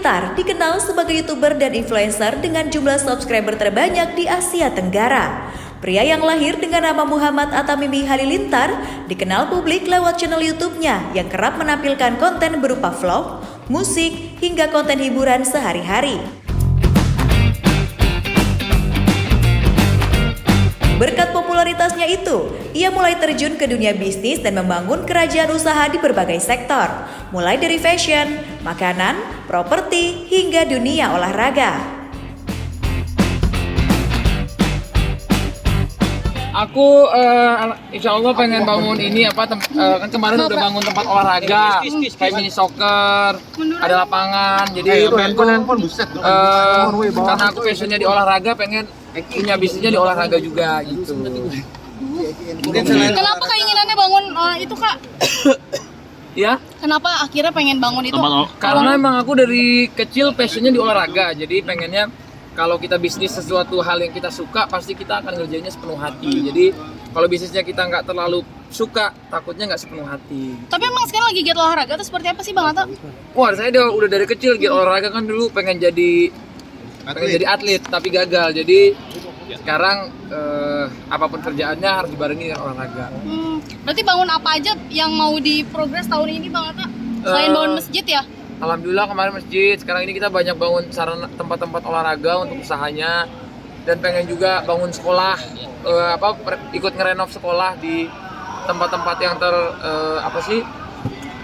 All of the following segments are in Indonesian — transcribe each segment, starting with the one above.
Halilintar dikenal sebagai YouTuber dan influencer dengan jumlah subscriber terbanyak di Asia Tenggara. Pria yang lahir dengan nama Muhammad Atamimi Halilintar dikenal publik lewat channel YouTube-nya yang kerap menampilkan konten berupa vlog, musik, hingga konten hiburan sehari-hari. Berkat popularitasnya itu, ia mulai terjun ke dunia bisnis dan membangun kerajaan usaha di berbagai sektor, mulai dari fashion, makanan, properti, hingga dunia olahraga. Aku insya Allah pengen bangun ini kan kemarin udah bangun tempat olahraga kayak mini soccer, ada lapangan, jadi pengen karena aku passionnya di olahraga, pengen punya bisnisnya di olahraga juga gitu. Kenapa keinginannya bangun itu Kak? Ya? Kenapa akhirnya pengen bangun itu? Karena emang aku dari kecil passionnya di olahraga, jadi pengennya kalau kita bisnis sesuatu hal yang kita suka, pasti kita akan ngerjainnya sepenuh hati. Jadi kalau bisnisnya kita nggak terlalu suka, takutnya nggak sepenuh hati. Tapi emang sekarang lagi giat olahraga tuh seperti apa sih Bang Atta? Wah, saya udah dari kecil giat olahraga, kan dulu pengen jadi atlet tapi gagal. Jadi sekarang apapun kerjaannya harus dibarengi dengan olahraga. Berarti bangun apa aja yang mau diprogres tahun ini Bang Atta? Selain bangun masjid ya? Alhamdulillah kemarin masjid, sekarang ini kita banyak bangun sarana tempat-tempat olahraga untuk usahanya, dan pengen juga bangun sekolah, ikut ngerenov sekolah di tempat-tempat yang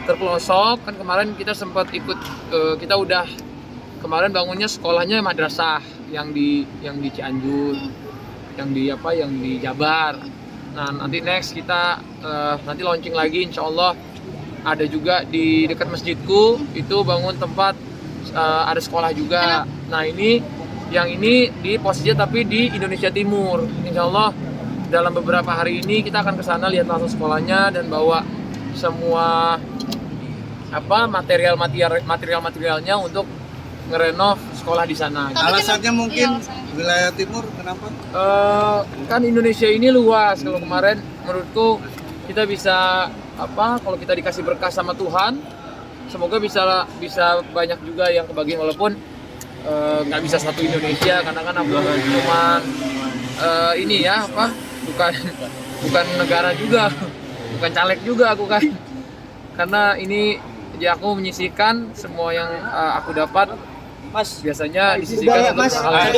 terpelosok. Kan kemarin kita sempat ikut, kita udah kemarin bangunnya sekolahnya madrasah yang di Cianjur, yang di Jabar. Nah, nanti next kita nanti launching lagi insya Allah. Ada juga di dekat masjidku itu bangun tempat ada sekolah juga. Nah, ini di posisinya tapi di Indonesia Timur. Insya Allah dalam beberapa hari ini kita akan ke sana lihat langsung sekolahnya dan bawa semua materialnya untuk ngerenov sekolah di sana. Alasannya mungkin wilayah timur kenapa? Kan Indonesia ini luas. Kalau kemarin menurutku kita bisa kalau kita dikasih berkah sama Tuhan, semoga bisa banyak juga yang kebagian, walaupun nggak bisa satu Indonesia, karena kan aku cuma bukan negara juga, bukan caleg juga aku kan, karena ini ya aku menyisihkan semua yang aku dapat. Mas, biasanya disisihkan untuk hal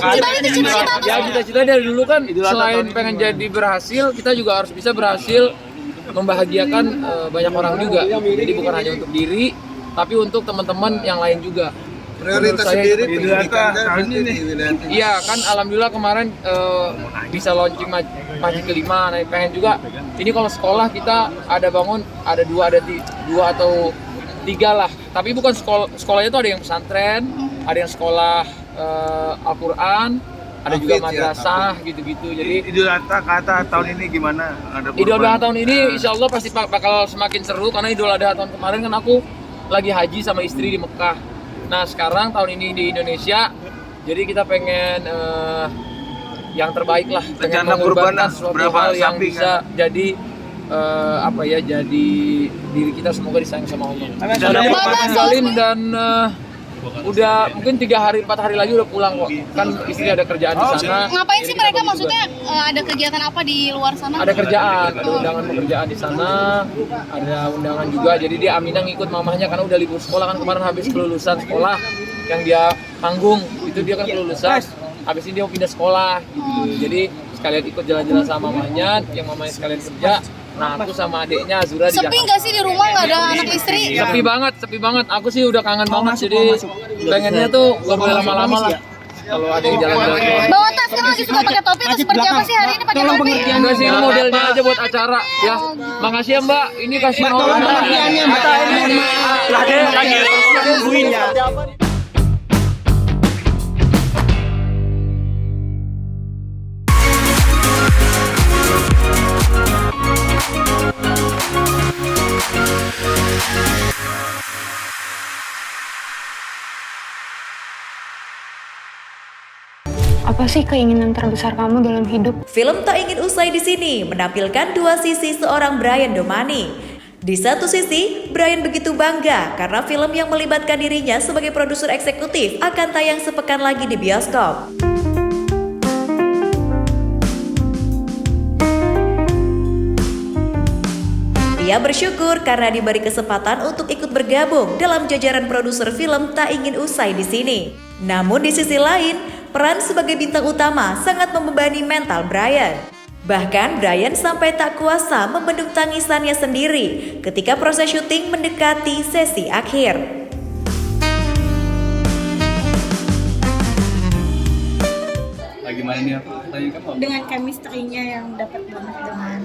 ya cita-cita dari dulu kan, selain pengen jadi berhasil, kita juga harus bisa berhasil membahagiakan banyak orang juga. Jadi bukan hanya untuk diri, tapi untuk teman-teman yang lain juga. Prioritas sendiri pendidikan iya kan, alhamdulillah kemarin bisa launching masjid kelima. Nah, pengen juga ini kalau sekolah kita ada dua atau tiga lah, tapi bukan sekolahnya tuh ada yang pesantren, ada yang sekolah Al-Quran, ada juga madrasah gitu-gitu. Jadi Idul Adha tahun ini gimana? Idul Adha tahun ini insya Allah pasti bakal semakin seru, karena Idul Adha tahun kemarin kan aku lagi haji sama istri di Mekah. Nah, sekarang tahun ini di Indonesia, jadi kita pengen yang terbaik lah, pengen mengorbankan suatu hal yang bisa jadi jadi diri kita semoga disayang sama Allah. Dan udah mungkin 3-4 hari lagi udah pulang kok. Kan istri ada kerjaan di sana. Ngapain sih mereka, maksudnya ada kegiatan apa di luar sana? Ada kerjaan, ada undangan pekerjaan di sana, ada undangan juga. Jadi dia Aminah ngikut mamahnya karena udah libur sekolah kan, kemarin habis kelulusan sekolah yang dia tanggung. Itu dia kan kelulusan. Habis ini dia mau pindah sekolah gitu. Jadi sekalian ikut jalan-jalan sama mamahnya, yang mamahnya sekalian kerja. Nah, aku sama adiknya Azura di Jakarta. Sepi nggak sih di rumah, nggak ada anak istri? Sepi banget. Aku sih udah kangen banget, jadi pengennya tuh gak boleh lama-lama lah. Kalau ada yang jalan-jalan. Bang Atta sekarang lagi suka pakai topi atau seperti apa sih hari ini pakai topi? Enggak sih, ini modelnya aja buat acara ya. Makasih ya Mbak, ini kasih nomor. Apa sih keinginan terbesar kamu dalam hidup? Film Tak Ingin Usai di sini menampilkan dua sisi seorang Brian Domani. Di satu sisi, Brian begitu bangga karena film yang melibatkan dirinya sebagai produser eksekutif akan tayang sepekan lagi di bioskop. Ia bersyukur karena diberi kesempatan untuk ikut bergabung dalam jajaran produser film tak ingin usai di sini. Namun di sisi lain, peran sebagai bintang utama sangat membebani mental Brian. Bahkan Brian sampai tak kuasa membendung tangisannya sendiri ketika proses syuting mendekati sesi akhir. Gimana nih tanya kamu? Dengan chemistry-nya yang dapat banget dengan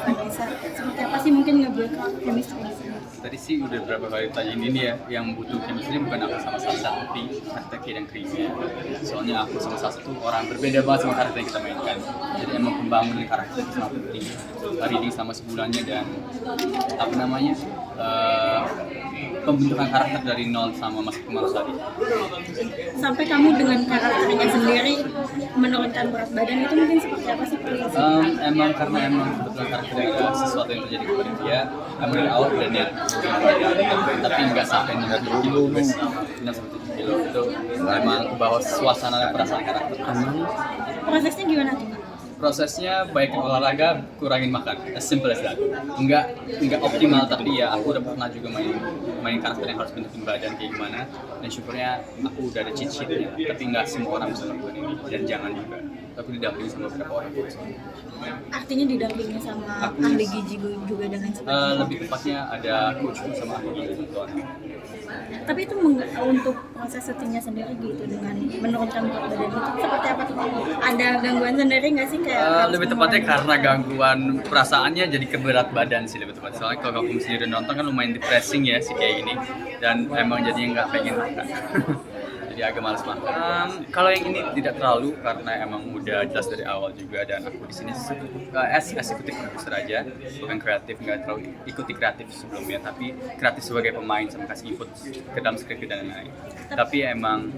Vanessa, seperti apa sih mungkin ngebuat chemistry di sini? Tadi sih udah berapa kali tanyain ini ya, yang butuh chemistry bukan aku sama Sasa, tapi Arteki dan Chris ya. Soalnya aku sama Sasa tuh orang berbeda banget sama karakter yang kita mainkan. Jadi emang pembangunan karakter itu sangat penting. Reading sama sebulannya dan pembentukan karakter dari nol sama masuk ke Marusari. Sampai kamu dengan karakternya sendiri menurunkan berat badan itu mungkin seperti apa sih? Emang kebetulan karakternya ada sesuatu yang terjadi kepada dia. Emang dari awal udah niat tapi nggak sampai 60 kilo, 6-7 kilo itu emang ke bawah suasana dan perasaan karakter. Prosesnya gimana tuh? Prosesnya baikin olahraga, kurangin makan, as simple as that. Enggak optimal, tapi ya aku udah pernah juga main karakter yang harus bentukin badan kayak gimana, dan syukurnya aku udah ada cheat sheetnya, tapi nggak semua orang bisa lakukan ini, dan jangan juga. Aku didampingi sama beberapa orang. Artinya didampingi sama ahli gizi juga dan lain sebagainya? Lebih tepatnya ada coach sama ahli gizi tentuan. Tapi itu untuk proses syutingnya sendiri gitu dengan menurunkan berat badan itu seperti apa tuh? Ada gangguan sendiri nggak sih kayak? Lebih tepatnya karena gangguan perasaannya jadi ke berat badan sih lebih tepatnya. Soalnya kalau kamu sendiri nonton kan lumayan depressing ya sih kayak gini, dan emang jadinya nggak pengen makan. Jadi agak malas makan. Kalau yang ini tidak terlalu karena emang udah jelas dari awal juga, dan aku di sini eksekutif produser aja, bukan kreatif, nggak terlalu ikuti kreatif sebelumnya, tapi kreatif sebagai pemain sama kasih input ke dalam skrip dan lain-lain. Tapi emang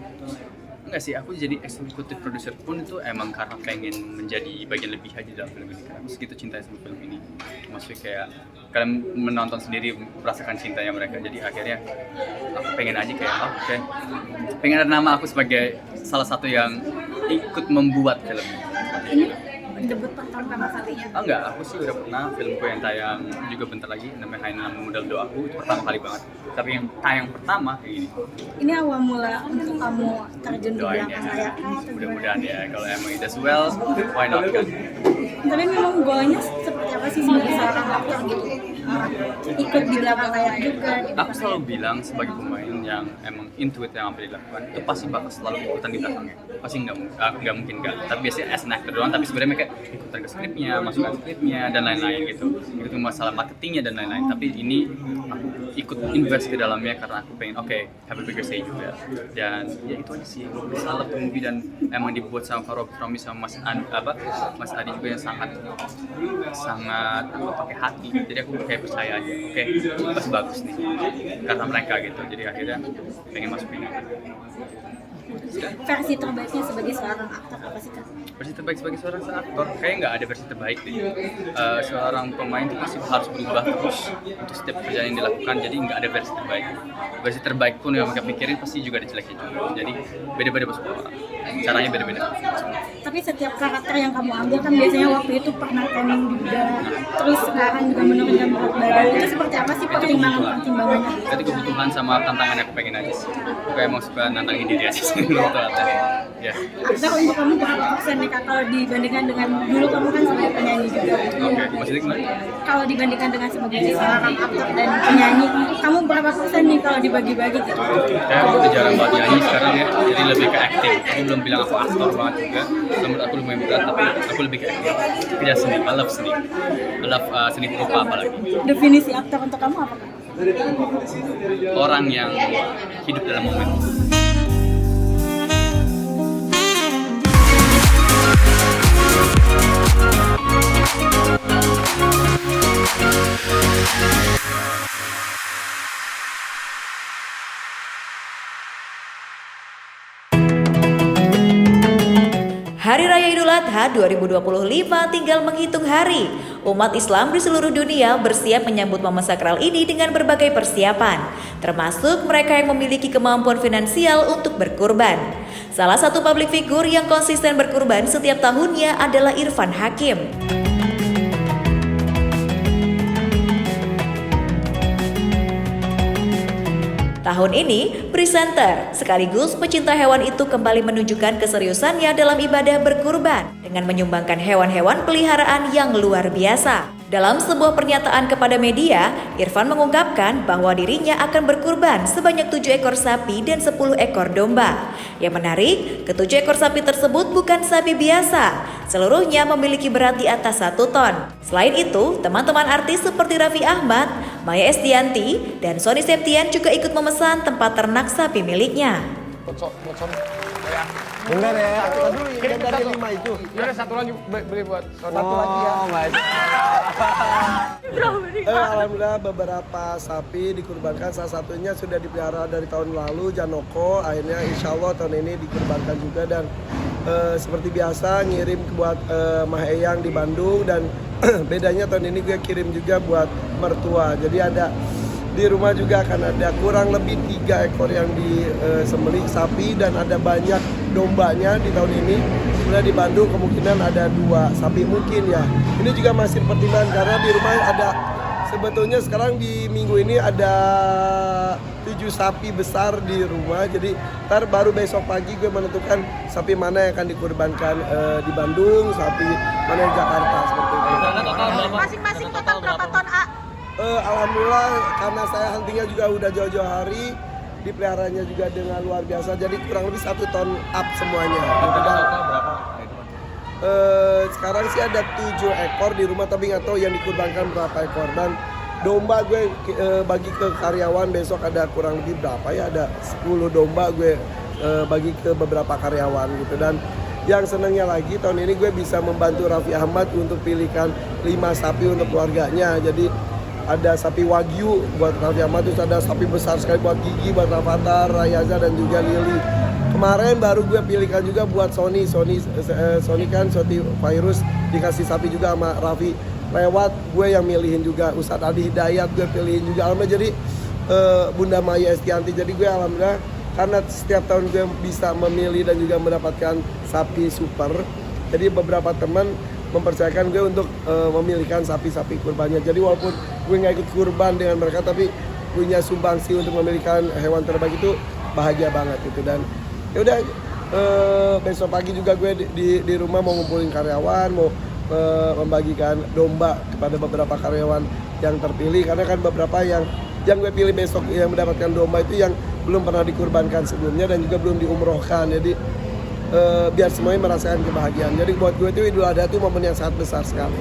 enggak sih, aku jadi eksekutif produser pun itu emang karena pengen menjadi bagian lebih aja dalam film ini. Karena segitu cintanya sama film ini. Maksudnya kayak kalian menonton sendiri merasakan cintanya mereka. Jadi akhirnya aku pengen aja kayak pengen ada nama aku sebagai salah satu yang ikut membuat film ini. Ini debut pertama kalinya? Enggak, aku sih udah pernah filmku yang tayang juga bentar lagi, namanya Hai Nama Modal Doaku, itu pertama kali banget. Tapi yang tayang pertama kayak gini. Ini awal mula untuk kamu terjun di Doain belakang ya, layar? mudah-mudahan ya, kalau emang it does well, why not kan? Tapi memang goalnya seperti apa sih sebagai seorang aktor gitu? Ikut di belakang layar juga gitu. Aku selalu bilang sebagai pemain yang emang intuit yang apa dilakukan, itu pasti bakal selalu ikutan di belakangnya. Pasti nggak mungkin nggak. Tapi biasanya as an actor doang, tapi sebenarnya mereka ikutan ke skripnya, masukkan skripnya dan lain-lain gitu. Itu masalah marketingnya dan lain-lain. Tapi ini aku ikut invest ke dalamnya karena aku pengen have a bigger say juga. Dan ya itu aja sih. Salah tuh movie dan emang dibuat sama Farouk Romi sama Mas Adi juga yang sangat pakai hati. Jadi aku kayak percaya aja. Pasti bagus nih. Karena mereka gitu. Jadi akhirnya pengen masukin. Versi terbaiknya sebagai seorang aktor apa sih Kak? Versi terbaik sebagai seorang aktor kayaknya nggak ada versi terbaik deh. Seorang pemain itu pasti harus berubah terus untuk setiap pekerjaan yang dilakukan, jadi nggak ada versi terbaik. Versi terbaik pun yang mereka pikirin pasti juga ada jeleknya juga, jadi beda-beda buat semua orang, caranya beda-beda. Tapi setiap karakter yang kamu ambil kan biasanya waktu itu pernah training juga, terus sekarang juga menurunkan berat badan, itu seperti apa sih pertimbangannya? Itu kebutuhan sama tantangan yang aku pengen aja sih. Aku emang suka nantangin diri aja sih. Ya. Aktor untuk kamu berapa persen nih Kak kalau dibandingkan dengan dulu kamu kan sebagai penyanyi juga? Maksudnya gimana? Kalau dibandingkan dengan sebagai seorang aktor dan penyanyi, kamu berapa persen nih kalau dibagi-bagi gitu? Aku udah jarang banget nyanyi sekarang ya, jadi lebih ke acting. Aku belum bilang aku aktor banget juga, menurut aku lumayan berat, tapi aku lebih ke acting. Kerja seni, I love seni. I love seni rupa apalagi. Definisi aktor untuk kamu apa Kak? Orang yang hidup dalam momen. Hari Raya Idul Adha 2025 tinggal menghitung hari. Umat Islam di seluruh dunia bersiap menyambut momen sakral ini dengan berbagai persiapan, termasuk mereka yang memiliki kemampuan finansial untuk berkurban. Salah satu publik figur yang konsisten berkurban setiap tahunnya adalah Irfan Hakim. Tahun ini, presenter sekaligus pecinta hewan itu kembali menunjukkan keseriusannya dalam ibadah berkurban dengan menyumbangkan hewan-hewan peliharaan yang luar biasa. Dalam sebuah pernyataan kepada media, Irfan mengungkapkan bahwa dirinya akan berkurban sebanyak 7 ekor sapi dan 10 ekor domba. Yang menarik, ke-7 ekor sapi tersebut bukan sapi biasa. Seluruhnya memiliki berat di atas 1 ton. Selain itu, teman-teman artis seperti Raffi Ahmad, Maya Estianty, dan Sony Septian juga ikut memesan tempat ternak sapi miliknya. Bener ya, kita dari 5 itu. Ada satu lagi beli buat Satu lagi ya. Alhamdulillah beberapa sapi dikurbankan, salah satunya sudah dipelihara dari tahun lalu, Janoko. Akhirnya insya Allah tahun ini dikurbankan juga dan seperti biasa ngirim buat Mah Eyang di Bandung dan bedanya tahun ini gue kirim juga buat mertua. Jadi ada di rumah juga akan ada kurang lebih 3 ekor yang disembelih sapi dan ada banyak dombanya di tahun ini. Kemudian di Bandung kemungkinan ada 2 sapi mungkin ya. Ini juga masih pertimbangan karena di rumah ada sebetulnya sekarang di minggu ini ada 7 sapi besar di rumah. Jadi ntar baru besok pagi gue menentukan sapi mana yang akan dikurbankan di Bandung, sapi mana di Jakarta seperti itu. Masing-masing total berapa ton, A? Alhamdulillah karena saya huntingnya juga udah jauh-jauh hari, dipeliharanya juga dengan luar biasa, jadi kurang lebih 1 ton up semuanya. Sekarang sih ada 7 ekor di rumah, tapi nggak tahu yang dikurbankan berapa ekor. Dan domba gue bagi ke karyawan besok ada kurang lebih berapa ya, ada 10 domba gue bagi ke beberapa karyawan gitu. Dan yang senangnya lagi tahun ini gue bisa membantu Raffi Ahmad untuk pilihkan 5 sapi untuk keluarganya. Jadi ada sapi Wagyu buat Raffi Ahmad, terus ada sapi besar sekali buat Gigi, buat Rafathar, Rayaza dan juga Lily. Kemarin baru gue pilihkan juga buat Sony kan Soti Virus dikasih sapi juga sama Raffi. Lewat gue yang milihin juga, Ustadz Adi Hidayat gue pilihin juga. Alhamdulillah jadi Bunda Maya Estianty. Jadi gue alhamdulillah karena setiap tahun gue bisa memilih dan juga mendapatkan sapi super. Jadi beberapa teman mempercayakan gue untuk memilihkan sapi-sapi kurbannya. Jadi walaupun gue nggak ikut kurban dengan mereka, tapi punya sumbangsi untuk memilihkan hewan terbaik itu bahagia banget gitu. Dan ya udah besok pagi juga gue di rumah mau ngumpulin karyawan, mau membagikan domba kepada beberapa karyawan yang terpilih, karena kan beberapa yang gue pilih besok yang mendapatkan domba itu yang belum pernah dikurbankan sebelumnya dan juga belum diumrohkan. Jadi biar semuanya merasakan kebahagiaan. Jadi buat gue itu Idul Adha itu momen yang sangat besar sekali.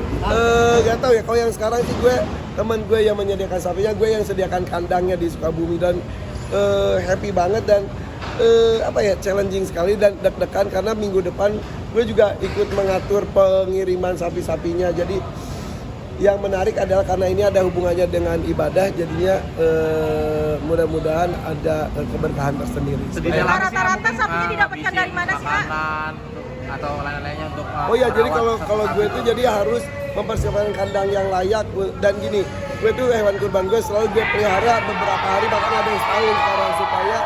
Gak tau ya, kalau yang sekarang sih gue teman gue yang menyediakan sapinya, gue yang sediakan kandangnya di Sukabumi dan happy banget dan challenging sekali dan deg-degan karena minggu depan gue juga ikut mengatur pengiriman sapi-sapinya. Jadi yang menarik adalah karena ini ada hubungannya dengan ibadah, jadinya mudah-mudahan ada keberkahan tersendiri. Rata-rata sapinya didapatkan dari mana sih, Kak? Atau lain-lainnya untuk Oh ya, jadi kalau gue itu jadi harus mempersiapkan kandang yang layak dan gini, gue tuh hewan kurban gue selalu gue pelihara beberapa hari bahkan ada yang setahun sekarang supaya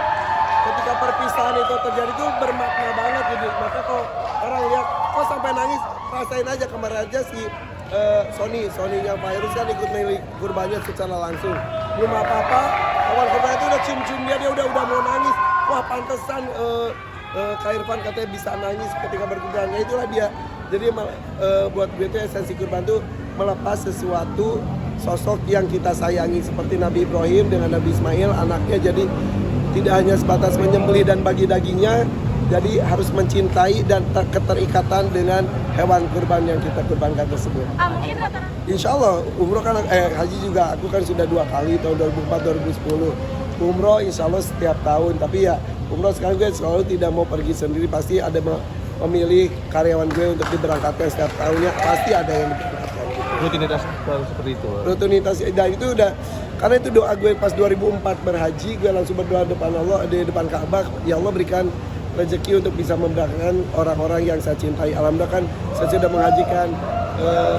ketika perpisahan itu terjadi tuh bermakna banget gitu. Maka kalau orang lihat kok sampai nangis, rasain aja kemarin aja si Sony-nya Virus kan ikut milih kurbannya secara langsung. Belum apa-apa, hewan kurban itu udah cium-cium dia udah mau nangis. Wah pantesan Kak Irfan katanya bisa nangis ketika berkurban. Ya itulah dia. Jadi buat gue itu esensi kurban itu melepas sesuatu sosok yang kita sayangi seperti Nabi Ibrahim dengan Nabi Ismail anaknya. Jadi tidak hanya sebatas menyembelih dan bagi dagingnya, jadi harus mencintai dan keterikatan dengan hewan kurban yang kita kurbankan tersebut. Insya Allah umroh kan haji juga aku kan sudah 2 kali tahun 2004 2010. Umroh insya Allah setiap tahun, tapi ya umroh sekarang gue selalu tidak mau pergi sendiri, pasti ada memilih karyawan gue untuk diberangkatkan setiap tahunnya, pasti ada yang diberangkatkan. Rutinitas seperti itu. Rutinitas dan itu udah karena itu doa gue pas 2004 berhaji, gue langsung berdoa depan Allah di depan Ka'bah, ya Allah berikan rezeki untuk bisa memberangkatkan orang-orang yang saya cintai. Alhamdulillah kan saya sudah menghajikan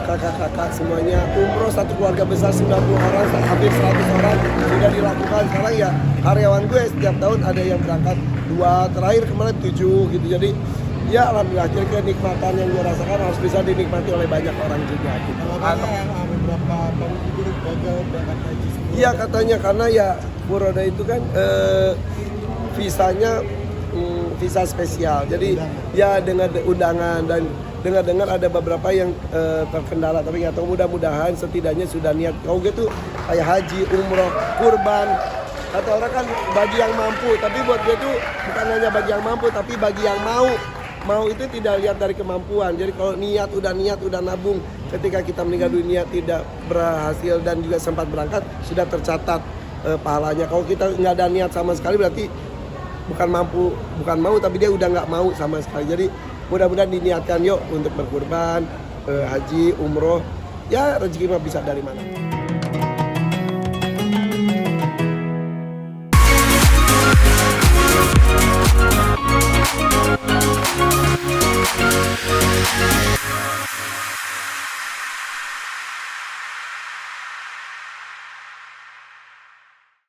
kakak-kakak semuanya umroh satu keluarga besar 90 orang, hampir 100 orang sudah dilakukan. Sekarang ya karyawan gue setiap tahun ada yang berangkat 2, terakhir kemarin 7 gitu. Jadi ya alhamdulillah, jadi kenikmatan yang gue rasakan harus bisa dinikmati oleh banyak orang juga gitu. Beberapa penghibur gagal berangkat haji. Iya katanya karena ya Furoda itu kan visanya visa spesial. Jadi ya dengan undangan dan dengar-dengar ada beberapa yang terkendala, tapi nggak tahu, mudah-mudahan setidaknya sudah niat. Kau gitu kayak haji, umroh, kurban. Kata orang kan bagi yang mampu, tapi buat gue tuh bukan hanya bagi yang mampu, tapi bagi yang mau. Mau itu tidak lihat dari kemampuan. Jadi kalau niat, udah nabung, ketika kita meninggal dunia tidak berhasil dan juga sempat berangkat, sudah tercatat pahalanya. Kalau kita nggak ada niat sama sekali, berarti bukan mau, tapi dia udah nggak mau sama sekali. Jadi mudah-mudahan diniatkan yuk untuk berkurban, haji, umroh, ya rezeki mah bisa dari mana.